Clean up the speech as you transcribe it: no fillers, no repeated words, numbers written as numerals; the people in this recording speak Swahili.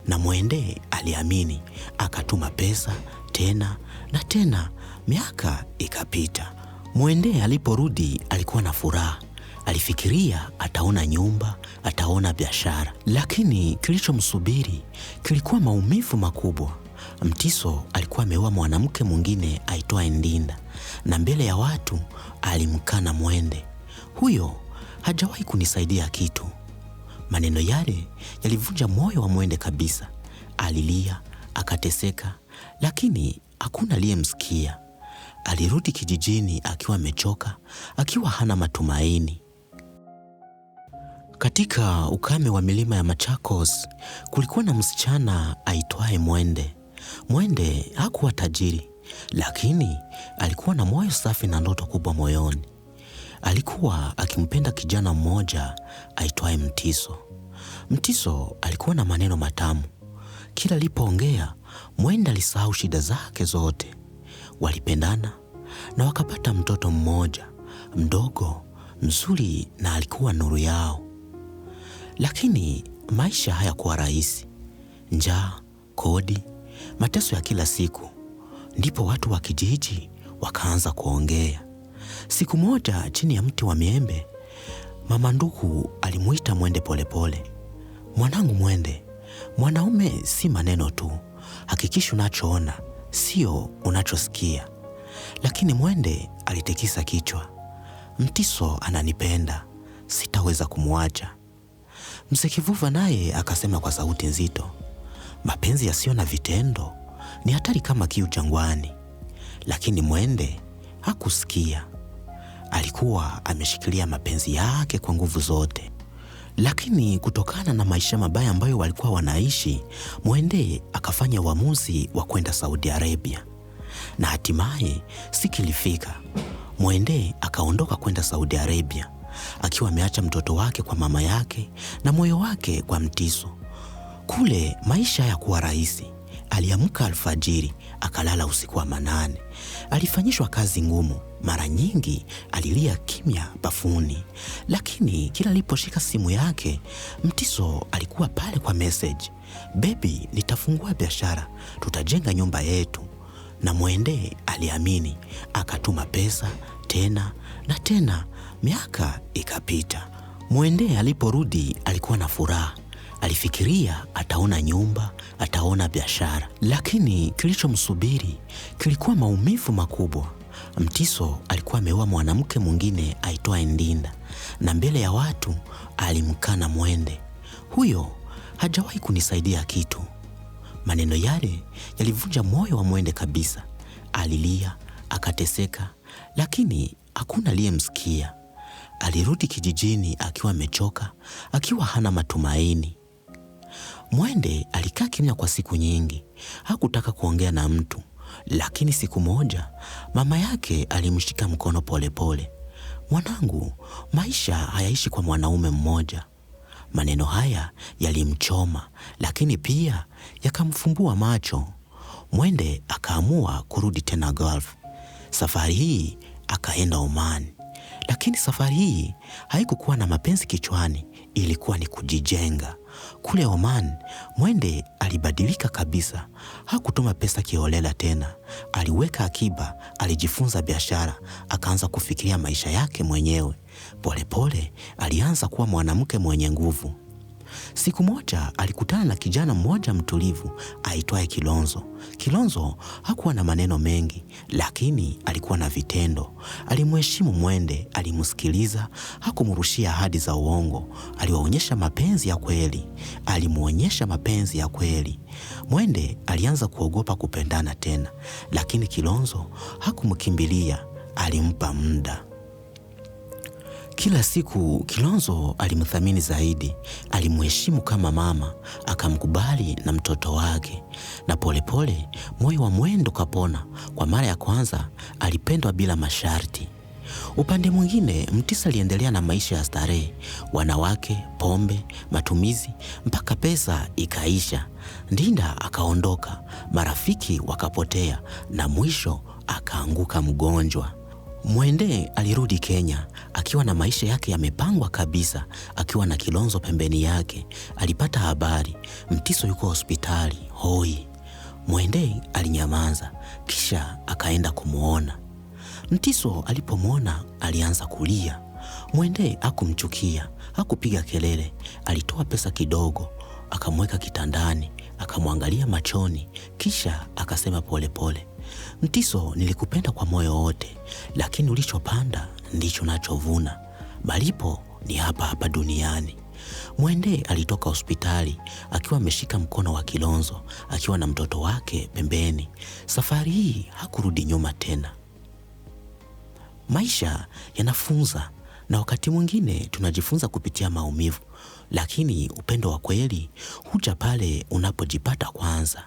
na Mwende aliamini, akatuma pesa tena na tena. Miaka ikapita. Mwende aliporudi alikuwa na furaha. Alifikiria ataona nyumba, ataona biashara, lakini kilichomsubiri kilikuwa maumivu makubwa. Mtiso alikuwa ameoa mwanamke mwingine aitwaye Ndinda, na mbele ya watu alimkana Mwende. Huyo hajawahi kunisaidia kitu. Maneno yale yalivunja moyo wa Mwende kabisa. Alilia, akateseka, lakini hakuna aliyemsikia. Alirudi kijijini akiwa amechoka, akiwa hana matumaini. Katika ukame wa milima ya Machakos kulikuwa na msichana aitwaye Mwende. Mwende hakuwa tajiri, lakini alikuwa na moyo safi na ndoto kubwa moyoni. Alikuwa akimpenda kijana mmoja aitwaye Mtiso. Mtiso alikuwa na maneno matamu. Kila alipoongea, Mwende alisahau shida zake zote. Walipendana na wakapata mtoto mmoja, mdogo, mzuri, na alikuwa nuru yao. Lakini maisha hayakuwa rahisi. Njaa, kodi, mateso ya kila siku. Ndipo watu wa kijiji wakaanza kuongea. Siku moja chini ya mti wa miembe, mama Nduku alimuita Mwende polepole. Mwanangu Mwende, mwanaume si maneno tu. Hakikisha unachoona sio unachosikia. Lakini Mwende alitikisa kichwa. Mtiso ananipenda, sitaweza kumwacha. Mzee Kivuva naye akasema kwa sauti nzito, mapenzi yasiyo na vitendo ni hatari kama kiu jangwani. Lakini Mwende hakusikia. Alikuwa ameshikilia mapenzi yake kwa nguvu zote. Lakini kutokana na maisha mabaya ambayo walikuwa wanaishi, Mwende akafanya uamuzi wa kwenda Saudi Arabia. Na hatimaye siku ilifika. Mwende akaondoka kwenda Saudi Arabia, akiwa ameacha mtoto wake kwa mama yake na moyo wake kwa Mtiso. Kule maisha hayakuwa rahisi. Aliamka alfajiri, akalala usiku wa manane. Alifanyishwa kazi ngumu. Mara nyingi alilia kimya bafuni. Lakini kila aliposhika simu yake, Mtiso alikuwa pale kwa message. Baby, nitafungua biashara, tutajenga nyumba yetu. Na Mwende aliamini, akatuma pesa tena na tena. Miaka ikapita. Mwende aliporudi alikuwa na furaha. Alifikiria ataona nyumba, ataona biashara, lakini kilichomsubiri kilikuwa maumivu makubwa. Mtiso alikuwa ameoa mwanamke mwingine aitwaye Ndinda, na mbele ya watu alimkana Mwende. Huyo hajawahi kunisaidia kitu. Maneno yale yalivunja moyo wa Mwende kabisa. Alilia, akateseka, lakini hakuna aliyemsikia. Alirudi kijijini akiwa amechoka, akiwa hana matumaini. Mwende alikaa kimya kwa siku nyingi. Hakutaka kuongea na mtu. Lakini siku moja mama yake alimshika mkono polepole. Mwanangu, maisha hayaishi kwa mwanaume mmoja. Maneno haya yalimchoma, lakini pia yakamfumbua macho. Mwende akaamua kurudi tena Gulf. Safari hii akaenda Oman. Lakini safari hii haikukuwa na mapenzi kichwani, ilikuwa ni kujijenga. Kule Oman, Mwende alibadilika kabisa. Hakutuma pesa kiholela tena. Aliweka akiba, alijifunza biashara, akaanza kufikiria maisha yake mwenyewe. Polepole alianza kuwa mwanamke mwenye nguvu. Siku moja alikutana na kijana mmoja mtulivu aitwaye Kilonzo. Kilonzo hakuwa na maneno mengi, lakini alikuwa na vitendo. Alimheshimu Mwende, alimsikiliza, hakumrushia ahadi za uongo. Aliwaonyesha mapenzi ya kweli. Alimuonyesha mapenzi ya kweli. Mwende alianza kuogopa kupendana tena, lakini Kilonzo hakumkimbilia, alimpa muda. Kila siku Kilonzo alimthamini zaidi, alimheshimu kama mama, akamkubali na mtoto wake. Na polepole moyo wa Mwende ukapona. Kwa mara ya kwanza alipendwa bila masharti. Upande mwingine, Mtiso aliendelea na maisha ya starehe, wanawake, pombe, matumizi, mpaka pesa ikaisha. Ndinda akaondoka, marafiki wakapotea, na mwisho akaanguka mgonjwa. Mwende alirudi Kenya akiwa na maisha yake yamepangwa kabisa, akiwa na Kilonzo pembeni yake. Alipata habari Mtiso yuko hospitali hoi. Mwende alinyamaza, kisha akaenda kumuona. Mtiso alipomwona alianza kulia. Mwende hakumchukia, hakupiga kelele. Alitoa pesa kidogo, akamweka kitandani, akamwangalia machoni, kisha akasema polepole, Mtiso, nilikupenda kwa moyo wote, lakini ulichopanda ndicho nachovuna. Malipo ni hapa hapa duniani. Mwende alitoka hospitali akiwa ameshika mkono wa Kilonzo, akiwa na mtoto wake pembeni. Safari hii hakurudi nyuma tena. Maisha yanafunza, na wakati mwingine tunajifunza kupitia maumivu, lakini upendo wa kweli huja pale unapojipata kwanza.